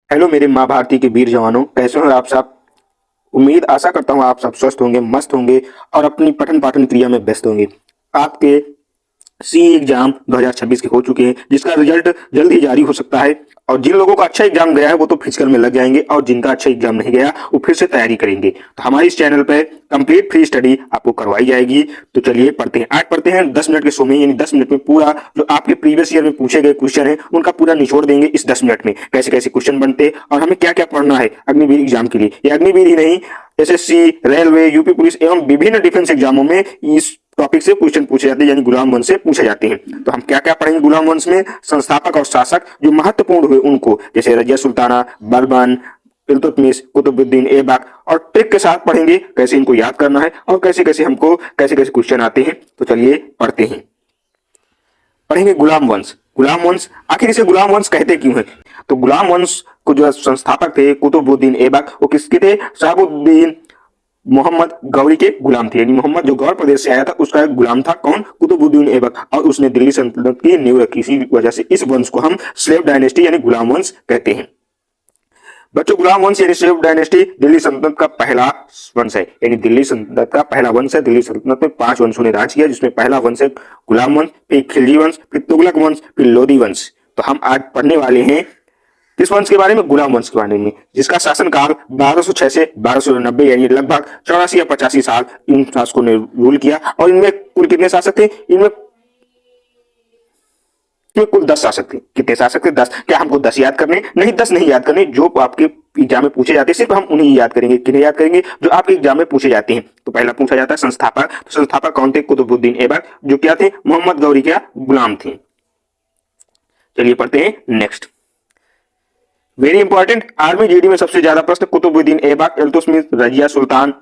Hello मेरे माँ भारती के वीर जवानों, कैसे हो आप सब। उम्मीद आशा करता हूँ आप सब स्वस्थ होंगे, मस्त होंगे और अपनी पठन पाठन क्रिया में व्यस्त होंगे। आपके सी एग्जाम 2026 के हो चुके हैं, जिसका रिजल्ट जल्द ही जारी हो सकता है। और जिन लोगों का अच्छा एग्जाम गया है वो तो फिजिकल में लग जाएंगे, और जिनका अच्छा एग्जाम नहीं गया वो फिर से तैयारी करेंगे। तो हमारे इस चैनल पे कंप्लीट फ्री स्टडी आपको करवाई जाएगी। तो चलिए पढ़ते हैं। आज पढ़ते हैं 10 मिनट के शो में, यानी 10 मिनट में पूरा जो आपके प्रीवियस ईयर में पूछे गए क्वेश्चन है उनका पूरा निचोड़ देंगे इस 10 मिनट में। कैसे कैसे क्वेश्चन बनते हैं और हमें क्या क्या पढ़ना है अग्निवीर एग्जाम के लिए। ये अग्निवीर ही नहीं, एसएससी, रेलवे, यूपी पुलिस एवं विभिन्न डिफेंस एग्जामों में इस टॉपिक से क्वेश्चन पूछे जाते हैं, यानी गुलाम वंश से पूछे जाते हैं। तो हम क्या क्या पढ़ेंगे गुलाम वंश में। संस्थापक और शासक जो महत्वपूर्ण हुए उनको, जैसे रजिया सुल्ताना, बलबन, इल्तुतमिश, कुतुबुद्दीन ऐबक, और ट्रिक के साथ पढ़ेंगे कैसे इनको याद करना है और कैसे कैसे हमको कैसे कैसे क्वेश्चन आते हैं। तो चलिए पढ़ते हैं। पढ़ेंगे गुलाम वंश। गुलाम वंश आखिर इसे गुलाम वंश कहते क्यों है। तो गुलाम वंश को जो संस्थापक थे कुतुबुद्दीन ऐबक, वो किसके थे? शहाबुद्दीन मोहम्मद गौरी के गुलाम थे। यानी मोहम्मद जो गौर प्रदेश से आया था उसका एक गुलाम था। कौन? कुतुबुद्दीन ऐबक। और उसने दिल्ली सल्तनत की नींव रखी। इसी वजह से इस वंश को हम स्लेव डायनेस्टी यानी गुलाम वंश कहते हैं। बच्चों, गुलाम वंश यानी स्लेव डायनेस्टी दिल्ली सल्तनत का पहला वंश है। यानी दिल्ली सल्तनत का पहला वंश है। दिल्ली सल्तनत में 5 वंशों ने राज किया, जिसमें पहला वंश है गुलाम वंश, फिर खिलजी वंश, फिर तुगलक वंश, फिर लोधी वंश। तो हम आज पढ़ने वाले हैं किस वंश के बारे में? गुलाम वंश के बारे में, जिसका शासनकाल 1206 से 1290 यानी लगभग 84 या 85 साल इन शासकों ने रूल किया। और इनमें कुल कितने शासक थे? इनमें कुल 10 शासक थे। कितने शासक थे? 10। क्या हमको 10 याद करने? नहीं, 10 नहीं याद करने। जो आपके एग्जाम में पूछे जाते हैं सिर्फ हम उन्हीं याद करेंगे। किन्हें याद करेंगे? जो आपके एग्जाम में पूछे जाते हैं। तो पहला पूछा जाता है संस्थापक। तो संस्थापक कौन थे? कुतुबुद्दीन ऐबक, जो क्या थे? मोहम्मद गौरी के गुलाम थे। चलिए पढ़ते हैं next. Very important, army GD में सबसे ज्यादा प्रश्न कुतुबुद्दीन ऐबक, इल्तुतमिश, रजिया सुल्तान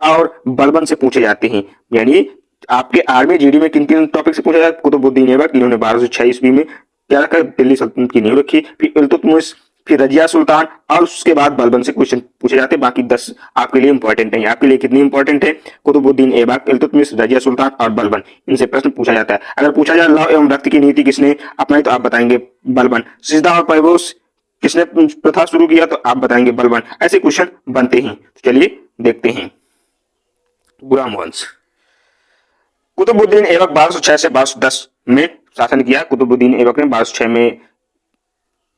और बलबन से पूछे जाते हैं। यानी आपके आर्मी जीडी में किन किन टॉपिक से पूछा जाता है? कुतुबुद्दीन ऐबक, इन्होंने 1206 ईस्वी में क्या रखा? दिल्ली सल्तनत की नींव रखी। फिर इल्तुतमिश, फिर रजिया सुल्तान, और उसके बाद बलबन से क्वेश्चन पूछे जाते हैं। बाकी 10 आपके लिए इंपॉर्टेंट नहीं। आपके लिए कितनी इंपॉर्टेंट है? कुतुबुद्दीन ऐबक, इल्तुतमिश, रजिया सुल्तान और बलबन, इनसे प्रश्न पूछा जाता है। अगर पूछा जाए लौ एवं रक्त की नीति किसने अपनाई, तो आप बताएंगे बलबन। सिजदा और पैबोस किसने प्रथा शुरू किया, तो आप बताएंगे बलबन। ऐसे क्वेश्चन बनते हैं। तो चलिए देखते हैं। गुलाम वंश। कुतुबुद्दीन ऐबक 1206 से 1210 में शासन किया। कुतुबुद्दीन ऐबक ने 1206 में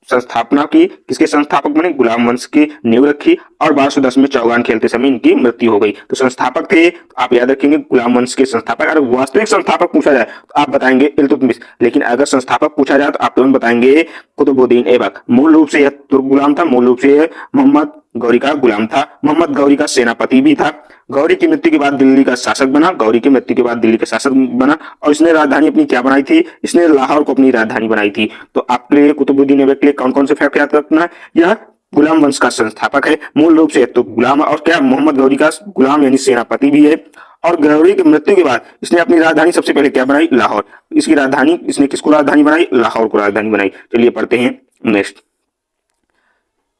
संस्थापना की। किसके संस्थापक बने? गुलाम वंश की नींव रखी। और 1210 में चौगान खेलते समय इनकी मृत्यु हो गई। तो संस्थापक थे, तो आप याद रखेंगे गुलाम वंश के संस्थापक। अगर वास्तविक संस्थापक पूछा जाए तो आप बताएंगे इल्तुतमिश, लेकिन अगर संस्थापक पूछा जाए तो आप तुरंत बताएंगे कुतुबुद्दीन ऐबक। मूल रूप से यह तुर्क गुलाम था। मूल रूप से यह मोहम्मद गौरी का गुलाम था। मोहम्मद गौरी का सेनापति भी था। गौरी की मृत्यु के बाद दिल्ली का शासक बना। गौरी की मृत्यु के बाद दिल्ली का शासक बना। और इसने राजधानी अपनी क्या बनाई थी? इसने लाहौर को अपनी राजधानी बनाई थी। तो आपके लिए कुतुबुद्दीन ऐबक के लिए कौन कौन से फैक्ट याद रखना है? यह गुलाम वंश का संस्थापक है। मूल रूप से तो गुलाम, और क्या मोहम्मद गौरी का गुलाम यानी सेनापति भी है। और गौरी की मृत्यु के बाद इसने अपनी राजधानी सबसे पहले क्या बनाई? लाहौर। इसकी राजधानी इसने किसको राजधानी बनाई? लाहौर को राजधानी बनाई। चलिए पढ़ते हैं नेक्स्ट।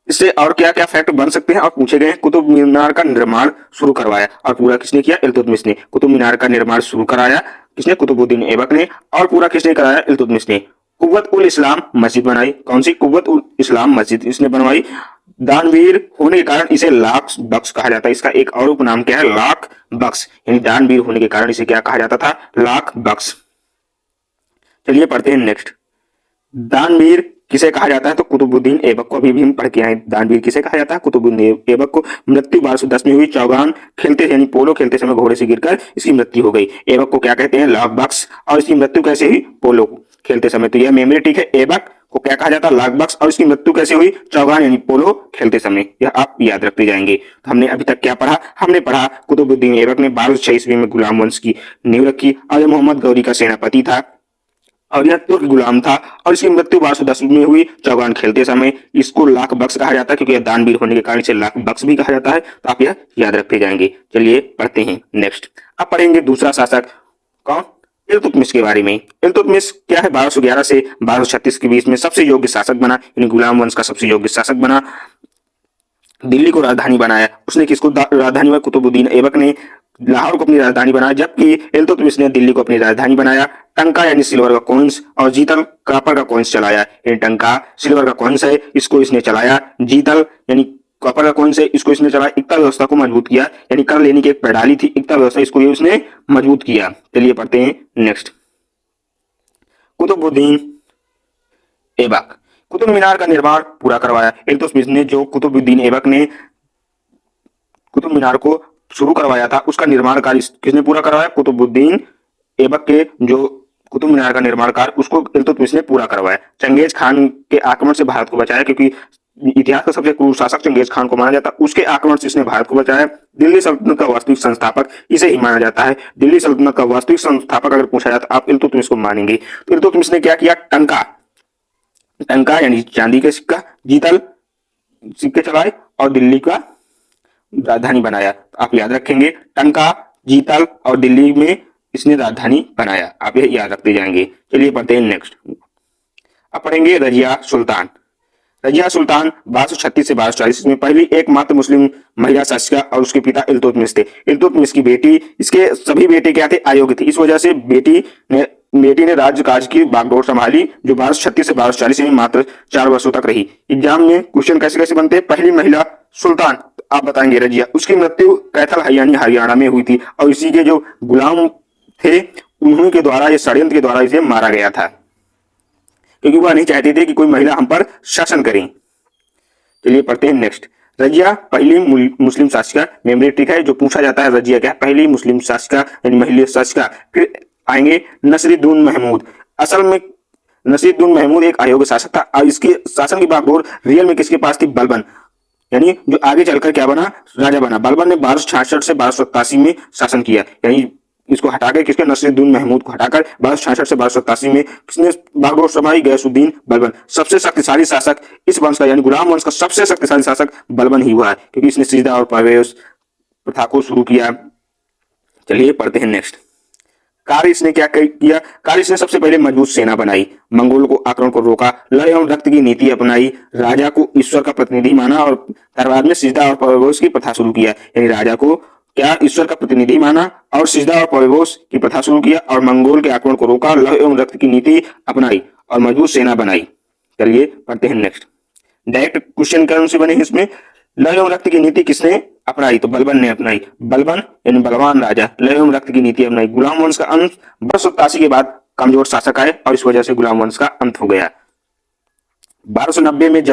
इससे और क्या क्या फैक्ट बन सकते हैं और पूछे गए हैं। कुतुब मीनार का निर्माण शुरू करवाया, और पूरा किसने किया? इल्तुतमिश ने। कुतुब मीनार का निर्माण शुरू कराया किसने? कुतुबुद्दीन ऐबक ने। और पूरा किसने कराया? इल्तुतमिश ने। कुव्वत उल इस्लाम मस्जिद बनाई। कौन सी? कुव्वत उल इस्लाम मस्जिद इसने बनवाई। दानवीर होने के कारण इसे लाख बख्श कहा जाता है। इसका एक और उपनाम क्या है? लाख बख्श। यानी दानवीर होने के कारण इसे क्या कहा जाता था? लाख बख्श। चलिए पढ़ते हैं नेक्स्ट। दानवीर किसे कहा जाता है? तो कुतुबुद्दीन ऐबक को अभी भी हम पढ़ के आए। दानवीर किसे कहा जाता है? कुतुबुद्दीन ऐबक को। मृत्यु 1210 में हुई। चौगान खेलते यानी पोलो खेलते समय घोड़े से गिरकर इसकी मृत्यु हो गई। ऐबक को क्या कहते हैं? लाख बख्श। और इसकी मृत्यु कैसे हुई? पोलो खेलते समय। तो यह मेमोरी ठीक है। ऐबक को क्या कहा जाता है? लाख बख्श। और इसकी मृत्यु कैसे हुई? चौगान यानी पोलो खेलते समय। यह आप याद रखते जाएंगे। तो हमने अभी तक क्या पढ़ा? हमने पढ़ा कुतुबुद्दीन ऐबक ने 1206 ईस्वी में गुलाम वंश की नींव रखी, और यह मोहम्मद गौरी का सेनापति था, और यह तुर्क गुलाम था, और इसकी मृत्यु 1210 में हुई चौगान खेलते समय। इसको लाख बख्श कहा जाता है क्योंकि यह दानवीर होने के कारण इसे लाख बख्श भी कहा जाता है। तो आप यह याद रखते जाएंगे। चलिए पढ़ते हैं नेक्स्ट। अब पढ़ेंगे दूसरा शासक कौन? इल्तुतमिश के बारे में। इल्तुतमिश क्या है? 1211 से 1236 के बीच में सबसे योग्य शासक बना, यानी गुलाम वंश का सबसे योग्य शासक बना। दिल्ली को राजधानी बनाया। उसने किसको राजधानी बनाई? कुतुबुद्दीन ऐबक ने। लाहौर को अपनी राजधानी बनाया, जबकि इल्तुतमिश ने दिल्ली को अपनी राजधानी बनाया। टंका यानी सिल्वर का कॉइन्स और जीतल कॉपर का कॉइन्स चलाया। यानी टंका सिल्वर का कॉइन्स है, इसको इसने चलाया। जीतल यानी कॉपर का कॉइन्स है, इसको इसने चलाया। इक्ता व्यवस्था को मजबूत किया, यानी कर लेने की एक प्रणाली थी इक्ता व्यवस्था, इसको ये उसने मजबूत किया। चलिए पढ़ते हैं नेक्स्ट। कुतुबुद्दीन ऐबक, कुतुब मीनार का निर्माण पूरा करवाया। इल्तुतमिश ने जो कुतुबुद्दीन ऐबक ने कुतुब मीनार को शुरू करवाया था, उसका निर्माण कार्य किसने पूरा करवाया? कुतुबुद्दीन ऐबक के जो कुतुब मीनार का निर्माण कार्य उसको इल्तुतमिश ने पूरा करवाया। चंगेज खान के आक्रमण से भारत को बचाया, क्योंकि इतिहास का सबसे क्रूर शासक चंगेज खान को माना जाता है, उसके आक्रमण से इसने भारत को बचाया। दिल्ली सल्तनत का वास्तविक संस्थापक इसे ही माना जाता है। दिल्ली सल्तनत का वास्तविक संस्थापक अगर पूछा जाता आप इल्तुतमिश को मानेंगे। तो इल्तुतमिश ने क्या किया? टंका यानी चांदी का सिक्का, जीतल सिक्के चलाए और दिल्ली का राजधानी बनाया। आप याद रखेंगे, टंका, जीतल और दिल्ली में इसने राजधानी बनाया। आप ये याद रखते जाएंगे। चलिए पढ़ते हैं नेक्स्ट। अब पढ़ेंगे रजिया सुल्तान। रजिया सुल्तान 1236 से 1240 में पहली एकमात्र मुस्लिम महिला शासिका और उसके पिता इल्तुतमिश थे। इल्तुतमिश की बेटी, इसके सभी बेटे क्या थे? अयोग्य थे। इस वजह से बेटी ने राज्यकाज की बागडोर संभाली, जो 1236 से 1240 में मात्र 4 वर्षों तक रही। एग्जाम में क्वेश्चन कैसे कैसे बनते हैं? पहली महिला सुल्तान आप बताएंगे रजिया। उसकी मृत्यु कैथल हरियाणा में हुई थी और इसी के जो गुलाम थे उन्हीं के द्वारा, ये षड्यंत्र के द्वारा इसे मारा गया था, क्योंकि वह नहीं चाहते थे कि कोई महिला हम पर शासन करें। चलिए पढ़ते हैं नेक्स्ट। रजिया पहली मुस्लिम शासिका। मेमोरी ट्रिक है, जो पूछा जाता है रजिया क्या? पहली मुस्लिम शासिका यानी महिला शासिका। फिर आएंगे नसीरुद्दीन महमूद। असल में नसीरुद्दीन महमूद एक अयोग्य शासक था और इसके शासन की बागडोर रियल में किसके पास थी? बलबन, यानी जो आगे चलकर क्या बना? राजा बना। बलबन ने 1266 से 1287 में शासन किया, यानी इसको हटाकर किसके? नसीरुद्दीन महमूद को हटाकर 1266 से 1287 में किसने बागडोर संभाली? गयासुद्दीन बलबन। सबसे शक्तिशाली शासक इस वंश का यानी गुलाम वंश का सबसे शक्तिशाली शासक बलबन ही हुआ है, क्योंकि इसने सीधा और प्रवेश प्रथा को शुरू किया। चलिए पढ़ते हैं नेक्स्ट। कार्य इसने क्या किया? कार्य इसने सबसे पहले मजबूत सेना बनाई, मंगोल को आक्रमण को रोका, लय एवं रक्त की नीति अपनाई, राजा को ईश्वर का प्रतिनिधि माना और दरबार में सिजदा और प्रवेश की प्रथा शुरू किया। यानी राजा को क्या? ईश्वर का प्रतिनिधि माना और सिजदा और प्रवेश की प्रथा शुरू किया और मंगोल के आक्रमण को रोका, लय एवं रक्त की नीति अपनाई और मजबूत सेना बनाई। चलिए पढ़ते हैं नेक्स्ट। डायरेक्ट क्वेश्चन कौन से बने इसमें? लय एवं रक्त की नीति किसने अपनाई? तो बलबन ने अपनाई। बलबन यानी बलवान राजा, लय एवं रक्त की नीति अपनाई। गुलाम वंश का अंत 1287 के बाद कमजोर शासक आए और इस वजह से गुलाम वंश का अंत हो गया। 1290 में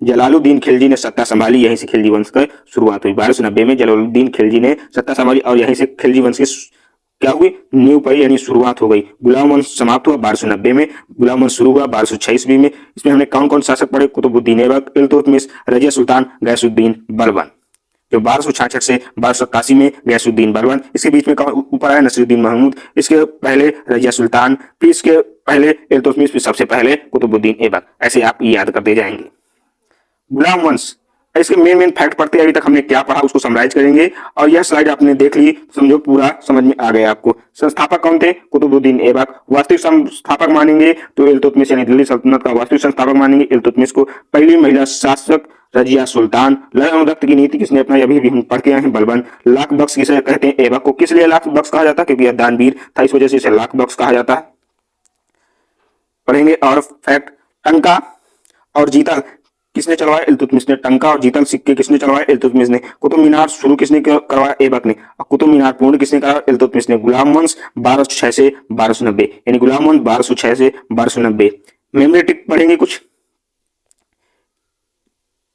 जलालुद्दीन खिलजी ने सत्ता संभाली, यहीं से खिलजी वंश की शुरुआत हुई। 1290 में जलालुद्दीन खिलजी ने सत्ता संभाली और यहीं से खिलजी वंश की क्या हुई? नींव पड़ी, यानी शुरुआत हो गई। गुलाम वंश समाप्त हुआ 1290 में, गुलाम वंश शुरू हुआ 1206 ईस्वी में। इसमें हमने कौन कौन शासक पढ़े? कुतुबुद्दीन ऐबक, इल्तुतमिश, रजिया सुल्तान, गयासुद्दीन बलबन। जो 1266 से 1287 में गयासुद्दीन बलबन, इसके बीच में ऊपर आया नसीरुद्दीन महमूद, इसके पहले रजिया सुल्तान, फिर इसके पहले इल्तुतमिश, फिर सबसे पहले कुतुबुद्दीन ऐबक। ऐसे आप याद करते जाएंगे। गुलाम वंश, इसके मेन फैक्ट पढ़ते हैं। अभी तक हमने क्या पढ़ा उसको समराइज करेंगे और यह स्लाइड आपने देख ली, समझो पूरा समझ में आ गया आपको। संस्थापक कौन थे? कुतुबुद्दीन ऐबक। वास्तविक संस्थापक मानेंगे तो इल्तुतमिश, यानी दिल्ली सल्तनत का वास्तविक संस्थापक मानेंगे इल्तुतमिश को। पहली महिला शासक रजिया सुल्तान। लय एवं रक्त की नीति किसने अपनाई? अभी भी हम पढ़ के आए हैं, बलबन। लाख बख्श किसे कहते हैं? ऐबक को। किस लिए लाख बख्श कहा जाता है? क्योंकि यह दानवीर था, इस वजह से इसे लाख बख्श कहा जाता है। पढ़ेंगे और फैक्ट। टंका और जीतल किसने चलवाया? इल्तुतमिश ने। टंका और जीतल सिक्के किसने चलवाया? इल्तुतमिश ने। कुतुब मीनार शुरू किसने करवाया? ऐबक ने। और कुतुब मीनार पूर्ण किसने कराया? इल्तुतमिश ने। गुलाम वंश 1206 से 1290, यानी गुलाम वंश 1206 से 1290। मेमोरी ट्रिक पढ़ेंगे कुछ।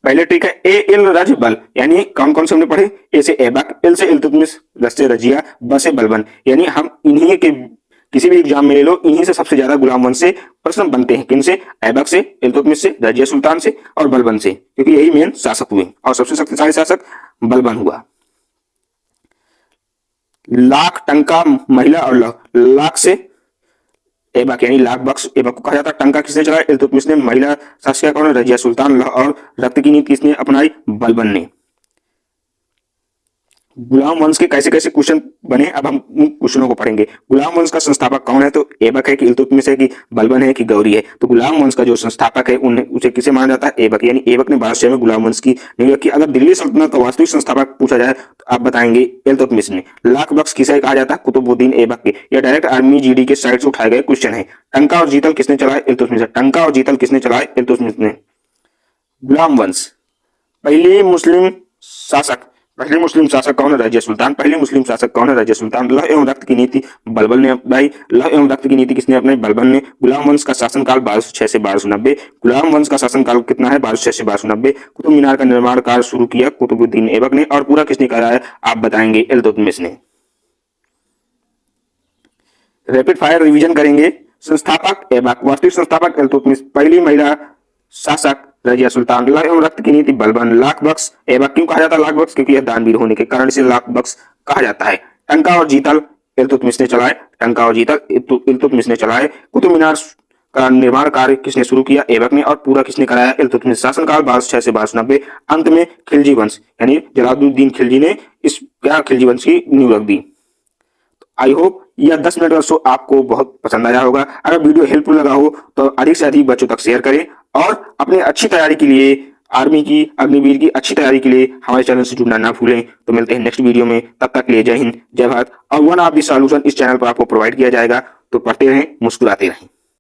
पहले ट्रिक है ए इल रज बल, यानी कौन कौन से हमने पढ़े? ए से ऐबक, इल से इल्तुतमिश, रज से रजिया, ब से बलबन। यानी हम इन्हीं के किसी भी एग्जाम में ले लो, इन्हीं से सबसे ज्यादा गुलाम वंश से प्रश्न बनते हैं। किन से? ऐबक से, इल्तुतमिश से, रजिया सुल्तान से और बलबन से, क्योंकि यही मेन शासक हुए और सबसे शक्तिशाली शासक बलबन हुआ। लाख टंका महिला और लाख से ऐबक, यानी लाख बख्श ऐबक को कहा जाता है। टंका किसने चलाया? इल्तुतमिश ने। महिला शासिका कौन? रजिया सुल्तान। और रक्त की नीति किसने अपनाई? बलबन ने। गुलाम वंश के कैसे कैसे क्वेश्चन बने, अब हम उन क्वेश्चनों को पढ़ेंगे। गुलाम वंश का संस्थापक कौन है, तो ऐबक है कि इल्तुतमिश है कि बलबन है कि गौरी है। तो गुलाम वंश का जो संस्थापक है उन्हें उसे किसे माना जाता है, ऐबक, यानी ऐबक ने 1206 में गुलाम वंश की नींव रखी। अगर दिल्ली सल्तनत का वास्तविक संस्थापक पूछा जाए तो आप बताएंगे इल्तुतमिश ने। लाख बख्श किसे कहा जाता है, कुतुबुद्दीन ऐबक के। यह डायरेक्ट आर्मी जीडी के साइड से उठाए गए क्वेश्चन है। टंका और जीतल किसने चलाए, इल्तुतमिश ने। टंका और जीतल किसने चलाए, इल्तुतमिश ने। गुलाम वंश पहले मुस्लिम शासक, पहले मुस्लिम शासक कौन है, रजिया सुल्तान। पहले मुस्लिम शासक कौन है, रजिया सुल्तान। लौह एवं रक्त की नीति बलबल ने अपनाई। लौह एवं रक्त की नीति किसने अपनाई, बलबल ने। गुलाम वंश का शासनकाल 1206 से 1290। गुलाम वंश का शासनकाल कितना है, 1206 से 1290। कुतुब मीनार का निर्माण कार्य शुरू किया कुतुबुद्दीन ऐबक ने, और पूरा किसने कराया, आप बताएंगे इल्तुतमिश ने। रैपिड फायर रिवीजन करेंगे। संस्थापक ऐबक, वास्तविक संस्थापक इल्तुतमिश, पहली महिला शासक रजिया सुल्तान। लौह एवं रक्त की नीति बलबन। लाख बख्श ऐबक, क्यों कहा जाता है लाख बख्श, क्योंकि यह दानवीर होने के कारण से लाख बख्श कहा जाता है। टंका और जीतल इल्तुतमिश ने चलाए। टंका और जीतल इल्तुतमिश ने चलाए। कुतुब मीनार का निर्माण कार्य किसने शुरू किया, ऐबक ने, और पूरा किसने कराया, इल्तुतमिश। शासनकाल 1206 से 1290। अंत में खिलजी वंश यानी जलालुद्दीन खिलजी ने इस खिलजी वंश की नींव रख दी। आई होप यह 10 मिनट का शो आपको बहुत पसंद आया होगा। अगर वीडियो हेल्पफुल लगा हो तो अधिक से अधिक बच्चों तक शेयर करें, और अपने अच्छी तैयारी के लिए, आर्मी की, अग्निवीर की अच्छी तैयारी के लिए हमारे चैनल से जुड़ना ना भूलें। तो मिलते हैं नेक्स्ट वीडियो में, तब तक के लिए जय हिंद, जय भारत। और वन ऑफ द सॉल्यूशन इस चैनल पर आपको प्रोवाइड किया जाएगा, तो पढ़ते रहें, मुस्कुराते रहें।